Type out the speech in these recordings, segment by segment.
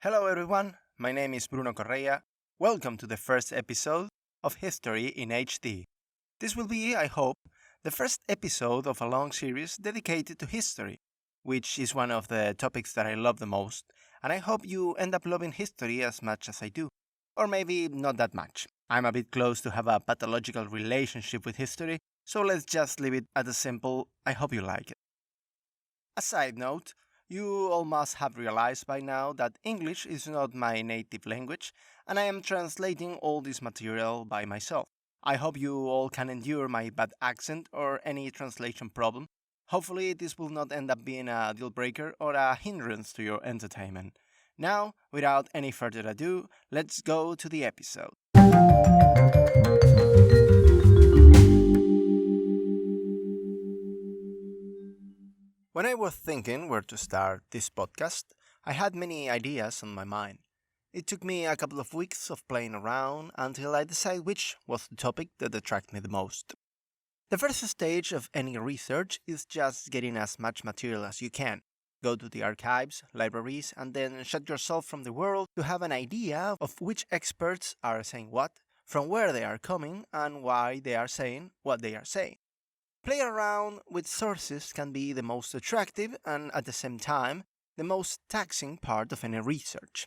Hello everyone, my name is Bruno Correa. Welcome to the first episode of History in HD. This will be, I hope, the first episode of a long series dedicated to history, which is one of the topics that I love the most, and I hope you end up loving history as much as I do. Or maybe not that much. I'm a bit close to have a pathological relationship with history, so let's just leave it at a simple I hope you like it. A side note, you all must have realized by now that English is not my native language, and I am translating all this material by myself. I hope you all can endure my bad accent or any translation problem. Hopefully, this will not end up being a deal breaker or a hindrance to your entertainment. Now, without any further ado, let's go to the episode. When I was thinking where to start this podcast, I had many ideas on my mind. It took me a couple of weeks of playing around until I decided which was the topic that attracted me the most. The first stage of any research is just getting as much material as you can. Go to the archives, libraries, and then shut yourself from the world to have an idea of which experts are saying what, from where they are coming, and why they are saying what they are saying. Play around with sources can be the most attractive and at the same time the most taxing part of any research.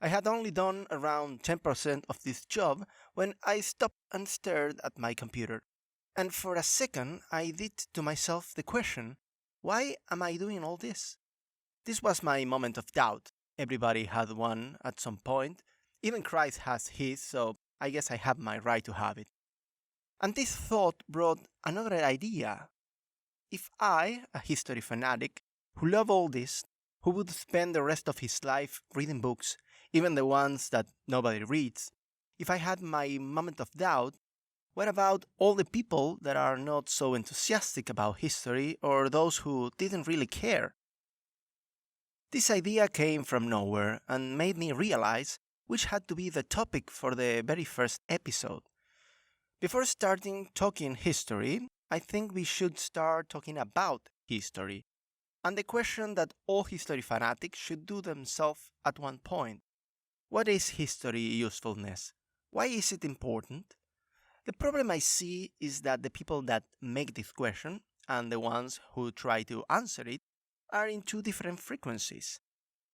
I had only done around 10% of this job when I stopped and stared at my computer. And for a second I did to myself the question, why am I doing all this? This was my moment of doubt. Everybody had one at some point. Even Christ has his, so I guess I have my right to have it. And this thought brought another idea. If I, a history fanatic, who love all this, who would spend the rest of his life reading books, even the ones that nobody reads, if I had my moment of doubt, what about all the people that are not so enthusiastic about history or those who didn't really care? This idea came from nowhere and made me realize which had to be the topic for the very first episode. Before starting talking history, I think we should start talking about history, and the question that all history fanatics should do themselves at one point. What is history usefulness? Why is it important? The problem I see is that the people that make this question, and the ones who try to answer it, are in two different frequencies.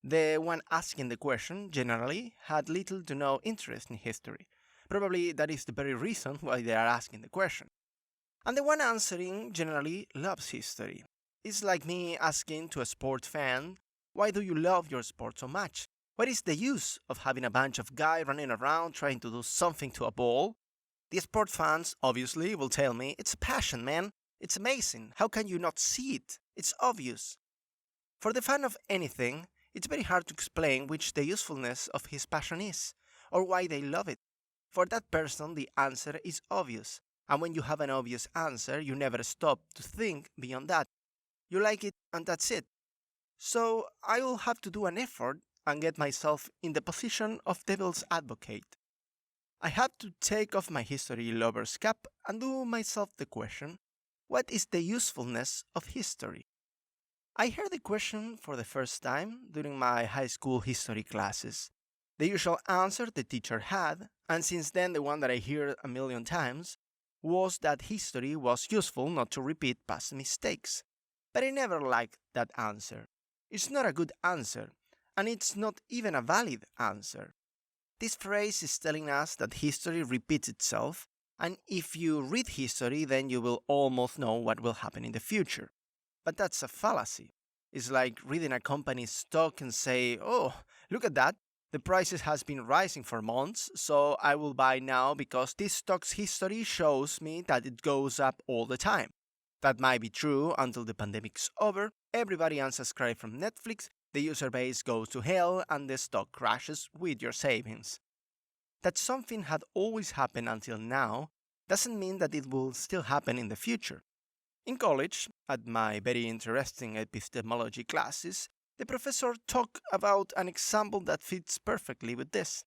The one asking the question generally had little to no interest in history. Probably that is the very reason why they are asking the question. And the one answering generally loves history. It's like me asking to a sports fan, why do you love your sport so much? What is the use of having a bunch of guys running around trying to do something to a ball? The sports fans obviously will tell me, it's a passion, man. It's amazing. How can you not see it? It's obvious. For the fan of anything, it's very hard to explain which the usefulness of his passion is, or why they love it. For that person, the answer is obvious, and when you have an obvious answer, you never stop to think beyond that. You like it, and that's it. So I will have to do an effort and get myself in the position of devil's advocate. I have to take off my history lover's cap and do myself the question, what is the usefulness of history? I heard the question for the first time during my high school history classes. The usual answer the teacher had, and since then the one that I hear a million times, was that history was useful not to repeat past mistakes. But I never liked that answer. It's not a good answer, and it's not even a valid answer. This phrase is telling us that history repeats itself, and if you read history, then you will almost know what will happen in the future. But that's a fallacy. It's like reading a company's stock and say, oh, look at that. The prices has been rising for months, so I will buy now because this stock's history shows me that it goes up all the time. That might be true until the pandemic's over, everybody unsubscribes from Netflix, the user base goes to hell, and the stock crashes with your savings. That something had always happened until now doesn't mean that it will still happen in the future. In college, at my very interesting epistemology classes, the professor talked about an example that fits perfectly with this.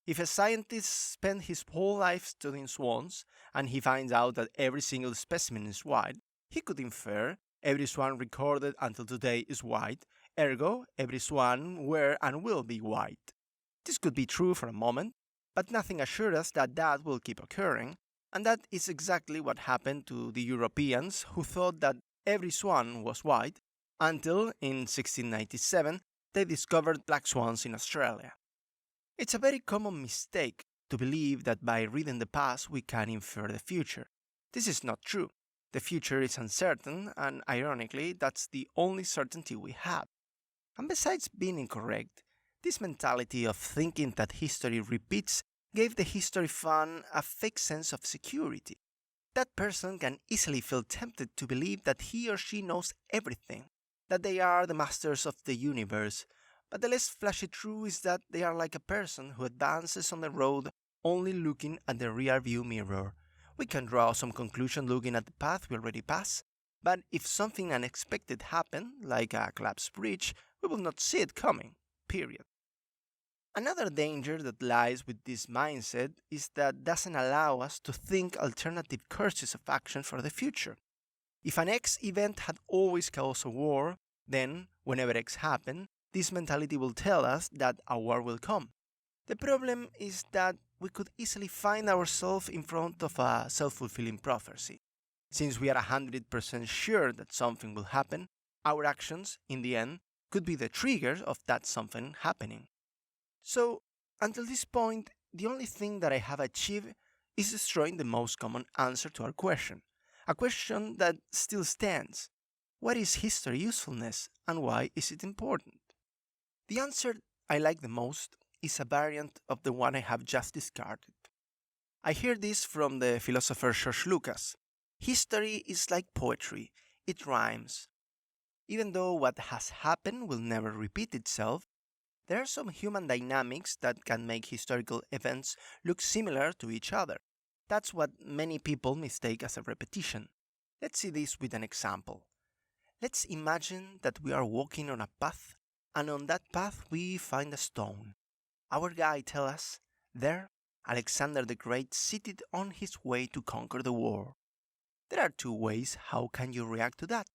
If a scientist spends his whole life studying swans and he finds out that every single specimen is white, he could infer every swan recorded until today is white, Ergo, every swan were and will be white. This could be true for a moment, but nothing assures us that that will keep occurring, and that is exactly what happened to the Europeans who thought that every swan was white until in 1697 they discovered black swans in Australia. It's a very common mistake to believe that by reading the past we can infer the future. This is not true. The future is uncertain, and ironically, that's the only certainty we have. And besides being incorrect, this mentality of thinking that history repeats gave the history fan a fake sense of security. That person can easily feel tempted to believe that he or she knows everything, that they are the masters of the universe, but the less flashy truth is that they are like a person who advances on the road only looking at the rear view mirror. We can draw some conclusion looking at the path we already passed, but if something unexpected happened, like a collapsed bridge, we will not see it coming, period. Another danger that lies with this mindset is that it doesn't allow us to think alternative courses of action for the future. If an X event had always caused a war, then, whenever X happened, this mentality will tell us that a war will come. The problem is that we could easily find ourselves in front of a self-fulfilling prophecy. Since we are 100% sure that something will happen, our actions, in the end, could be the triggers of that something happening. So, until this point, the only thing that I have achieved is destroying the most common answer to our question. A question that still stands. What is history usefulness and why is it important? The answer I like the most is a variant of the one I have just discarded. I hear this from the philosopher George Lucas. History is like poetry, it rhymes. Even though what has happened will never repeat itself, there are some human dynamics that can make historical events look similar to each other. That's what many people mistake as a repetition. Let's see this with an example. Let's imagine that we are walking on a path, and on that path we find a stone. Our guide tells us, there, Alexander the Great seated on his way to conquer the world. There are two ways how can you react to that.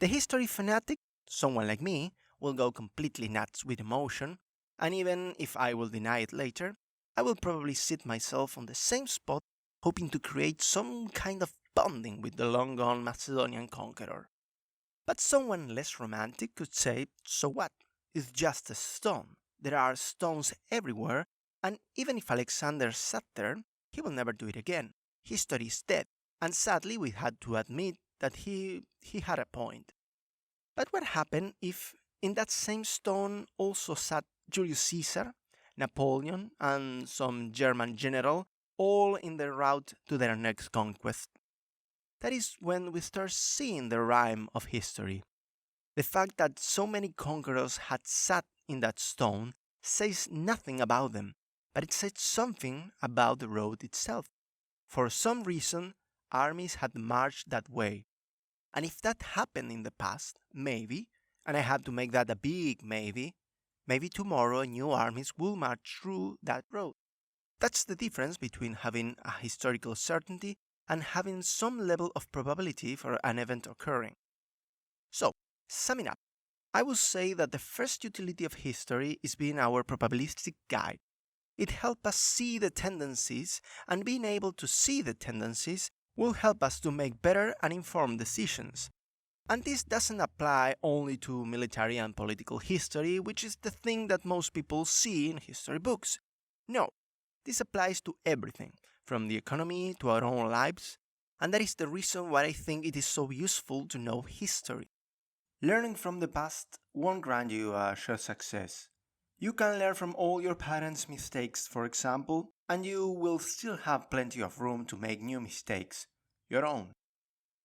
The history fanatic, someone like me, will go completely nuts with emotion, and even if I will deny it later, I will probably sit myself on the same spot hoping to create some kind of bonding with the long-gone Macedonian conqueror. But someone less romantic could say, so what? It's just a stone. There are stones everywhere, and even if Alexander sat there, he will never do it again. History is dead, and sadly we had to admit that he had a point. But what happened if in that same stone also sat Julius Caesar, Napoleon, and some German general, all in their route to their next conquest? That is when we start seeing the rhyme of history. The fact that so many conquerors had sat in that stone says nothing about them, but it says something about the road itself. For some reason, armies had marched that way. And if that happened in the past, maybe, and I have to make that a big maybe tomorrow new armies will march through that road. That's the difference between having a historical certainty and having some level of probability for an event occurring. So, summing up, I would say that the first utility of history is being our probabilistic guide. It helps us see the tendencies, and being able to see the tendencies will help us to make better and informed decisions. And this doesn't apply only to military and political history, which is the thing that most people see in history books. No, this applies to everything, from the economy to our own lives, and that is the reason why I think it is so useful to know history. Learning from the past won't grant you a sure success. You can learn from all your parents' mistakes, for example, and you will still have plenty of room to make new mistakes, your own.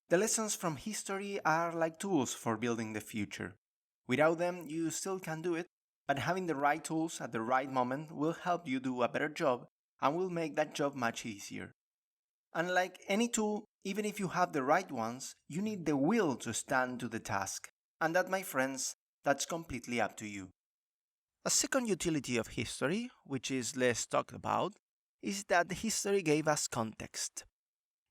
The lessons from history are like tools for building the future. Without them, you still can do it, but having the right tools at the right moment will help you do a better job and will make that job much easier. And like any tool, even if you have the right ones, you need the will to stand to the task. And that, my friends, that's completely up to you. A second utility of history, which is less talked about, is that history gave us context.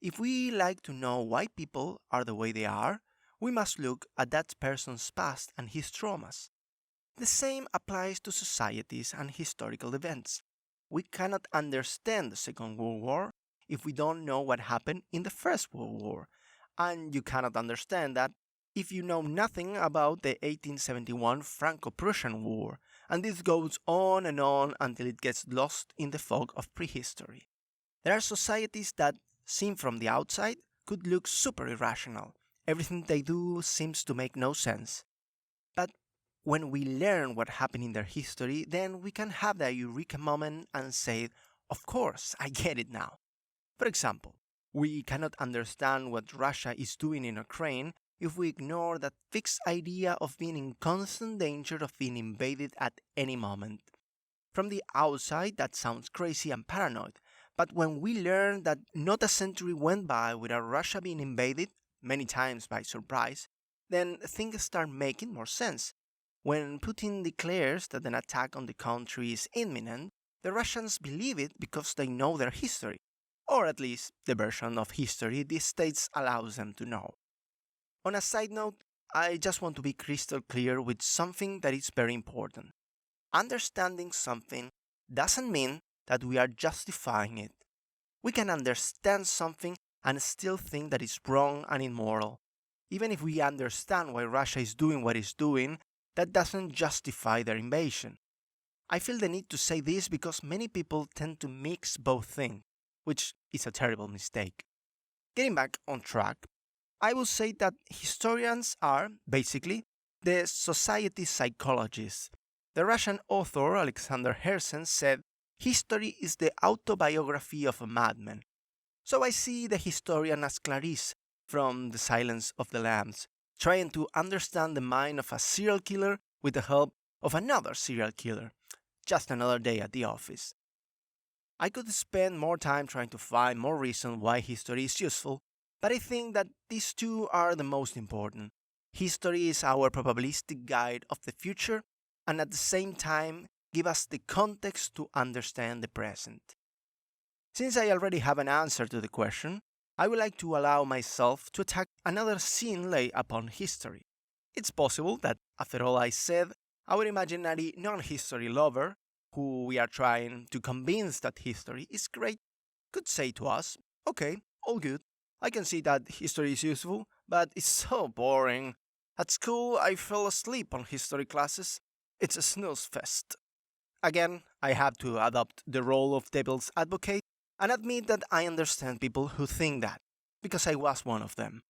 If we like to know why people are the way they are, we must look at that person's past and his traumas. The same applies to societies and historical events. We cannot understand the Second World War if we don't know what happened in the First World War, and you cannot understand that if you know nothing about the 1871 Franco-Prussian War, and this goes on and on until it gets lost in the fog of prehistory. There are societies that, seen from the outside, could look super irrational. Everything they do seems to make no sense. But when we learn what happened in their history, then we can have that eureka moment and say, of course, I get it now. For example, we cannot understand what Russia is doing in Ukraine if we ignore that fixed idea of being in constant danger of being invaded at any moment. From the outside, that sounds crazy and paranoid, but when we learn that not a century went by without Russia being invaded, many times by surprise, then things start making more sense. When Putin declares that an attack on the country is imminent, the Russians believe it because they know their history, or at least the version of history these states allows them to know. On a side note, I just want to be crystal clear with something that is very important. Understanding something doesn't mean that we are justifying it. We can understand something and still think that it's wrong and immoral. Even if we understand why Russia is doing what it's doing, that doesn't justify their invasion. I feel the need to say this because many people tend to mix both things, which is a terrible mistake. Getting back on track, I will say that historians are, basically, the society psychologists. The Russian author Alexander Herzen said, "History is the autobiography of a madman." So I see the historian as Clarice from The Silence of the Lambs, trying to understand the mind of a serial killer with the help of another serial killer. Just another day at the office. I could spend more time trying to find more reasons why history is useful, but I think that these two are the most important. History is our probabilistic guide of the future, and at the same time give us the context to understand the present. Since I already have an answer to the question, I would like to allow myself to attack another sin laid upon history. It's possible that, after all I said, our imaginary non-history lover, who we are trying to convince that history is great, could say to us, "Okay, all good. I can see that history is useful, but it's so boring. At school, I fell asleep on history classes. It's a snooze fest." Again, I have to adopt the role of devil's advocate and admit that I understand people who think that, because I was one of them.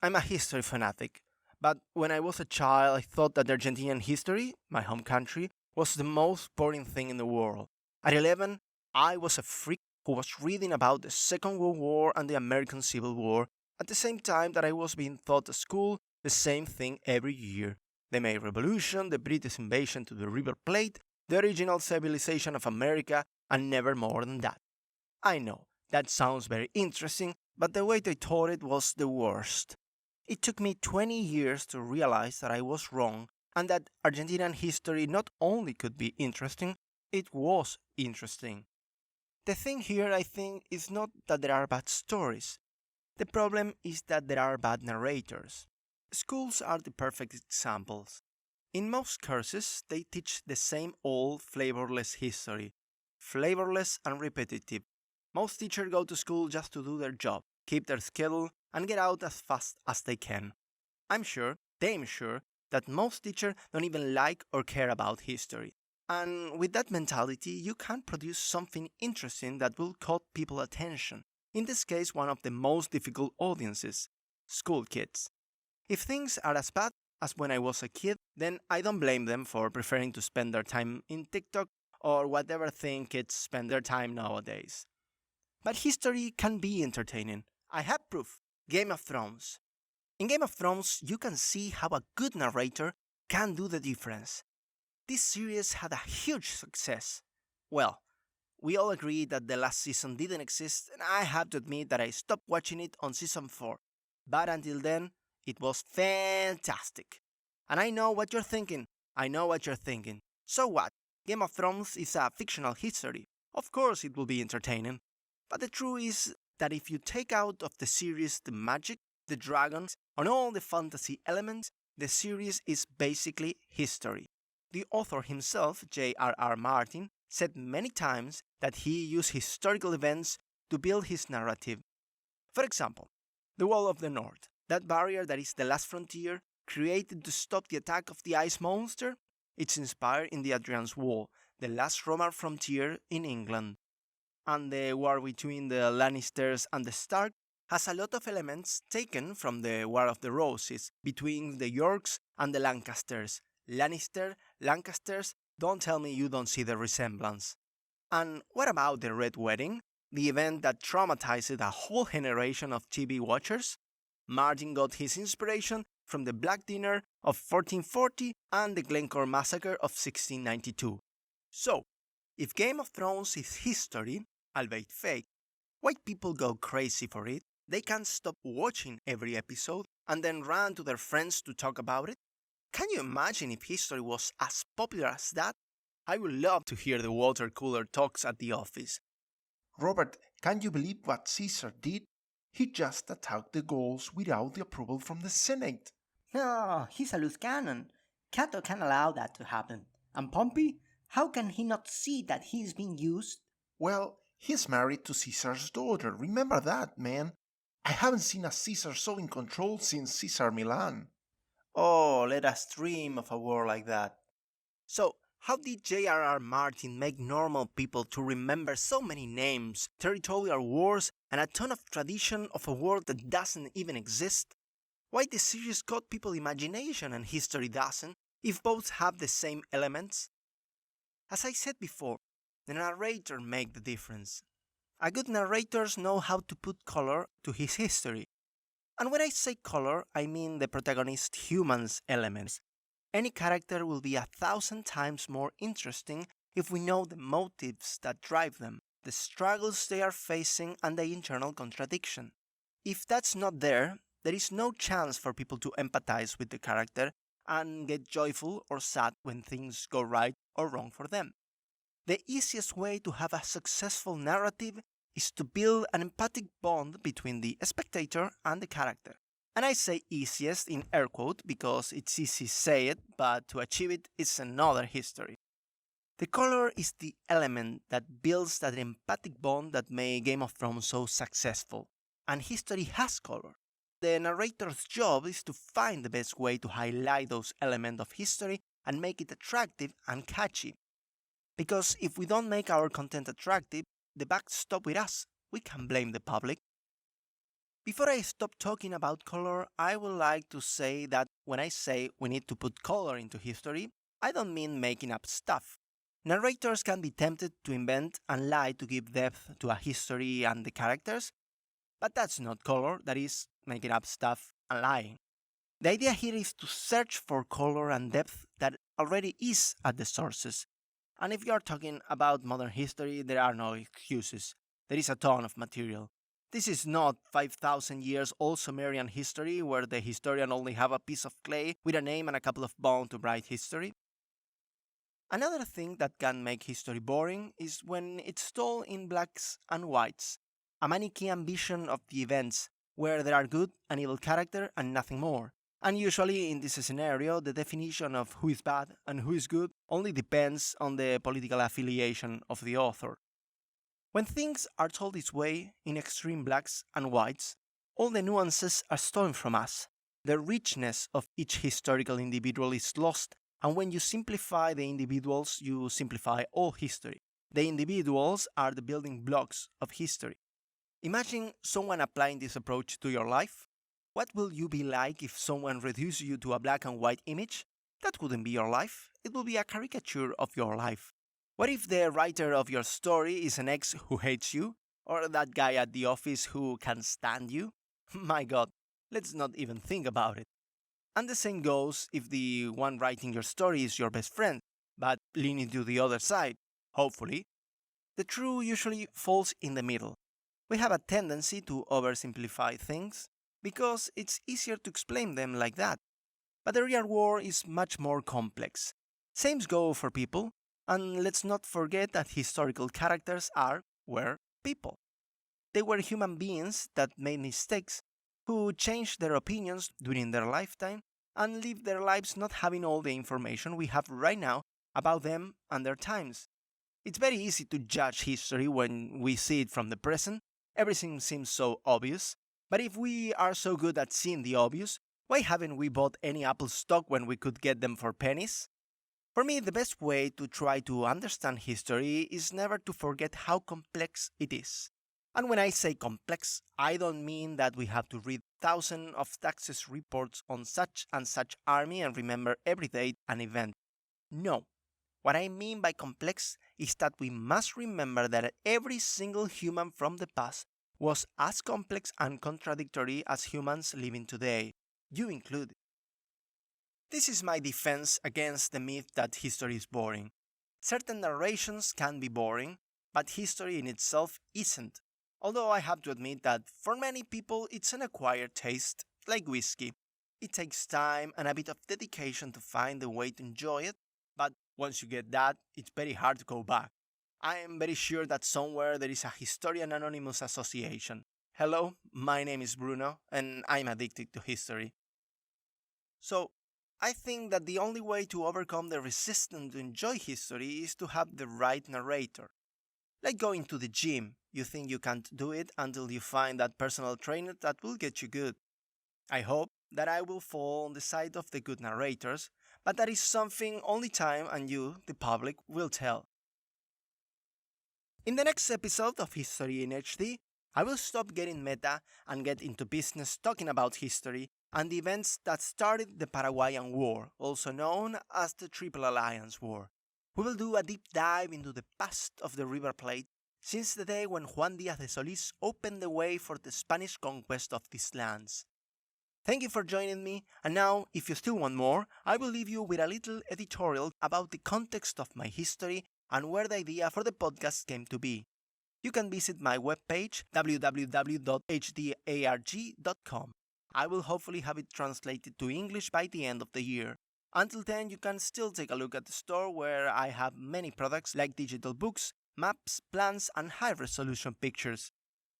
I'm a history fanatic, but when I was a child, I thought that Argentinian history, my home country, was the most boring thing in the world. At 11, I was a freak who was reading about the Second World War and the American Civil War at the same time that I was being taught at school the same thing every year. The May Revolution, the British invasion to the River Plate, the original civilization of America, and never more than that. I know, that sounds very interesting, but the way they taught it was the worst. It took me 20 years to realize that I was wrong and that Argentinian history not only could be interesting, it was interesting. The thing here, I think, is not that there are bad stories. The problem is that there are bad narrators. Schools are the perfect examples. In most courses, they teach the same old flavorless history. Flavorless and repetitive. Most teachers go to school just to do their job, keep their schedule, and get out as fast as they can. I'm sure, damn sure, that most teachers don't even like or care about history. And with that mentality, you can produce something interesting that will caught people's attention. In this case, one of the most difficult audiences, school kids. If things are as bad as when I was a kid, then I don't blame them for preferring to spend their time in TikTok or whatever thing kids spend their time nowadays. But history can be entertaining. I have proof. Game of Thrones. In Game of Thrones, you can see how a good narrator can do the difference. This series had a huge success. Well, we all agree that the last season didn't exist, and I have to admit that I stopped watching it on season 4. But until then, it was fantastic. And I know what you're thinking. So what? Game of Thrones is a fictional history. Of course it will be entertaining. But the truth is that if you take out of the series the magic, the dragons, and all the fantasy elements, the series is basically history. The author himself, J.R.R. Martin, said many times that he used historical events to build his narrative. For example, the Wall of the North, that barrier that is the last frontier, created to stop the attack of the ice monster, it's inspired in the Adrian's Wall, the last Roman frontier in England. And the war between the Lannisters and the Stark has a lot of elements taken from the War of the Roses between the Yorks and the Lancasters. Lannister, Lancasters, don't tell me you don't see the resemblance. And what about the Red Wedding, the event that traumatized a whole generation of TV watchers? Martin got his inspiration from the Black Dinner of 1440 and the Glencore Massacre of 1692. So, if Game of Thrones is history, albeit fake, why people go crazy for it? They can't stop watching every episode and then run to their friends to talk about it? Can you imagine if history was as popular as that? I would love to hear the water cooler talks at the office. Robert, can you believe what Caesar did? He just attacked the Gauls without the approval from the Senate. Oh, he's a loose cannon. Cato can allow that to happen. And Pompey? How can he not see that he is being used? Well, he's married to Caesar's daughter. Remember that, man. I haven't seen a Caesar so in control since Caesar Milan. Oh, let us dream of a world like that. So, how did J.R.R. Martin make normal people to remember so many names, territorial wars, and a ton of tradition of a world that doesn't even exist? Why the series got people imagination and history doesn't, if both have the same elements? As I said before, the narrator makes the difference. A good narrator knows how to put color to his history. And when I say color, I mean the protagonist human's elements. Any character will be 1,000 times more interesting if we know the motives that drive them, the struggles they are facing, and the internal contradiction. If that's not there, there is no chance for people to empathize with the character and get joyful or sad when things go right or wrong for them. The easiest way to have a successful narrative is to build an empathic bond between the spectator and the character. And I say easiest in air quote because it's easy to say it, but to achieve it is another history. The color is the element that builds that empathic bond that made Game of Thrones so successful. And history has color. The narrator's job is to find the best way to highlight those elements of history and make it attractive and catchy. Because if we don't make our content attractive, the buck stop with us. We can blame the public. Before I stop talking about color, I would like to say that when I say we need to put color into history, I don't mean making up stuff. Narrators can be tempted to invent and lie to give depth to a history and the characters, but that's not color, that is making up stuff and lying. The idea here is to search for color and depth that already is at the sources. And if you are talking about modern history, there are no excuses. There is a ton of material. This is not 5,000 years old Sumerian history where the historian only have a piece of clay with a name and a couple of bones to write history. Another thing that can make history boring is when it's told in blacks and whites, a Manichaean vision of the events where there are good and evil character and nothing more. And usually in this scenario, the definition of who is bad and who is good only depends on the political affiliation of the author. When things are told this way, in extreme blacks and whites, all the nuances are stolen from us. The richness of each historical individual is lost, and when you simplify the individuals, you simplify all history. The individuals are the building blocks of history. Imagine someone applying this approach to your life. What will you be like if someone reduces you to a black and white image? That wouldn't be your life. It will be a caricature of your life. What if the writer of your story is an ex who hates you? Or that guy at the office who can't stand you? My god, let's not even think about it. And the same goes if the one writing your story is your best friend, but leaning to the other side, hopefully. The truth usually falls in the middle. We have a tendency to oversimplify things because it's easier to explain them like that. But the real world is much more complex. Same goes for people. And let's not forget that historical characters were people. They were human beings that made mistakes, who change their opinions during their lifetime and live their lives not having all the information we have right now about them and their times. It's very easy to judge history when we see it from the present. Everything seems so obvious. But if we are so good at seeing the obvious, why haven't we bought any Apple stock when we could get them for pennies? For me, the best way to try to understand history is never to forget how complex it is. And when I say complex, I don't mean that we have to read thousands of taxes reports on such and such army and remember every date and event. No. What I mean by complex is that we must remember that every single human from the past was as complex and contradictory as humans living today, you included. This is my defense against the myth that history is boring. Certain narrations can be boring, but history in itself isn't. Although I have to admit that for many people it's an acquired taste, like whiskey. It takes time and a bit of dedication to find the way to enjoy it, but once you get that, it's very hard to go back. I am very sure that somewhere there is a Historian Anonymous Association. Hello, my name is Bruno, and I'm addicted to history. So, I think that the only way to overcome the resistance to enjoy history is to have the right narrator. Like going to the gym, you think you can't do it until you find that personal trainer that will get you good. I hope that I will fall on the side of the good narrators, but that is something only time and you, the public, will tell. In the next episode of History in HD, I will stop getting meta and get into business talking about history and the events that started the Paraguayan War, also known as the Triple Alliance War. We will do a deep dive into the past of the River Plate since the day when Juan Díaz de Solís opened the way for the Spanish conquest of these lands. Thank you for joining me, and now, if you still want more, I will leave you with a little editorial about the context of my history and where the idea for the podcast came to be. You can visit my webpage www.hdarg.com. I will hopefully have it translated to English by the end of the year. Until then, you can still take a look at the store where I have many products like digital books, maps, plans, and high-resolution pictures.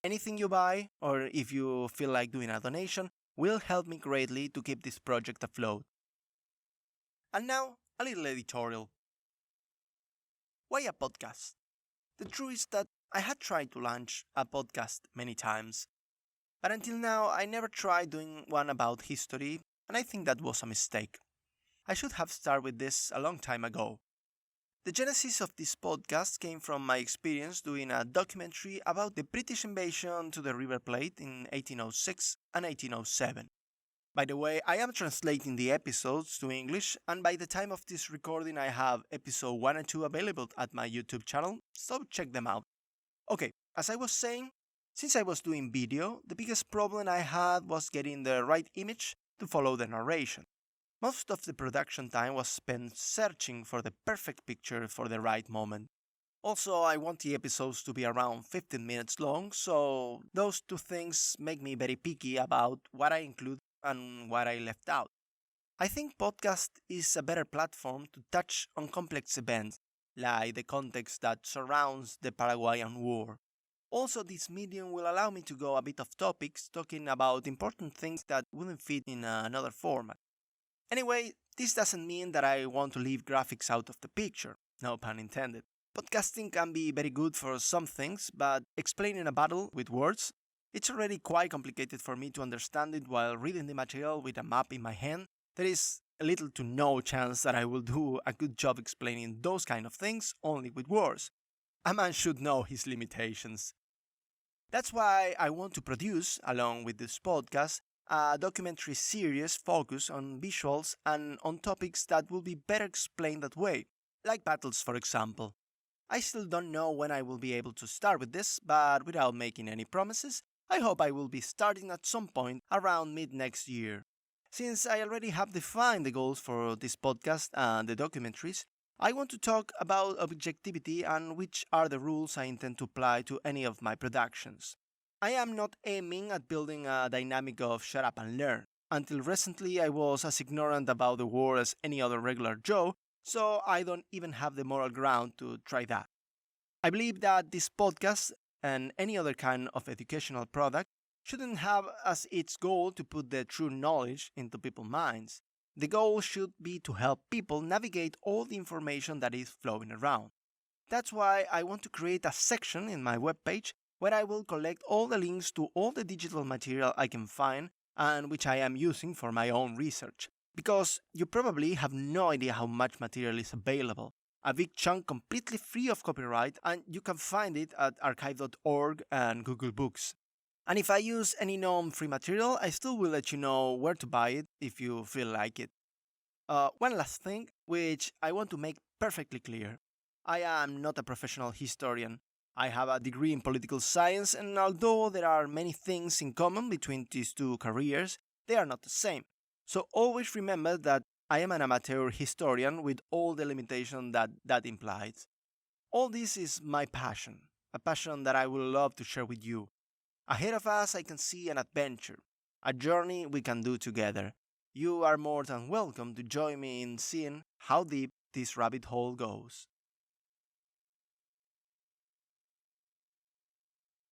Anything you buy, or if you feel like doing a donation, will help me greatly to keep this project afloat. And now, a little editorial. Why a podcast? The truth is that I had tried to launch a podcast many times, but until now I never tried doing one about history, and I think that was a mistake. I should have started with this a long time ago. The genesis of this podcast came from my experience doing a documentary about the British invasion to the River Plate in 1806 and 1807. By the way, I am translating the episodes to English, and by the time of this recording I have episode 1 and 2 available at my YouTube channel, so check them out. Okay, as I was saying, since I was doing video, the biggest problem I had was getting the right image to follow the narration. Most of the production time was spent searching for the perfect picture for the right moment. Also, I want the episodes to be around 15 minutes long, so those two things make me very picky about what I include and what I left out. I think podcast is a better platform to touch on complex events, like the context that surrounds the Paraguayan War. Also, this medium will allow me to go a bit off topics, talking about important things that wouldn't fit in another format. Anyway, this doesn't mean that I want to leave graphics out of the picture, no pun intended. Podcasting can be very good for some things, but explaining a battle with words, it's already quite complicated for me to understand it while reading the material with a map in my hand. There is little to no chance that I will do a good job explaining those kind of things only with words. A man should know his limitations. That's why I want to produce, along with this podcast, a documentary series focused on visuals and on topics that will be better explained that way, like battles for example. I still don't know when I will be able to start with this, but without making any promises, I hope I will be starting at some point around mid next year. Since I already have defined the goals for this podcast and the documentaries, I want to talk about objectivity and which are the rules I intend to apply to any of my productions. I am not aiming at building a dynamic of shut up and learn. Until recently I was as ignorant about the war as any other regular Joe, so I don't even have the moral ground to try that. I believe that this podcast and any other kind of educational product shouldn't have as its goal to put the true knowledge into people's minds. The goal should be to help people navigate all the information that is flowing around. That's why I want to create a section in my webpage where I will collect all the links to all the digital material I can find and which I am using for my own research. Because you probably have no idea how much material is available. A big chunk completely free of copyright, and you can find it at archive.org and Google Books. And if I use any known free material, I still will let you know where to buy it if you feel like it. One last thing, which I want to make perfectly clear. I am not a professional historian. I have a degree in political science, and although there are many things in common between these two careers, they are not the same. So always remember that I am an amateur historian with all the limitation that implies. All this is my passion, a passion that I would love to share with you. Ahead of us, I can see an adventure, a journey we can do together. You are more than welcome to join me in seeing how deep this rabbit hole goes.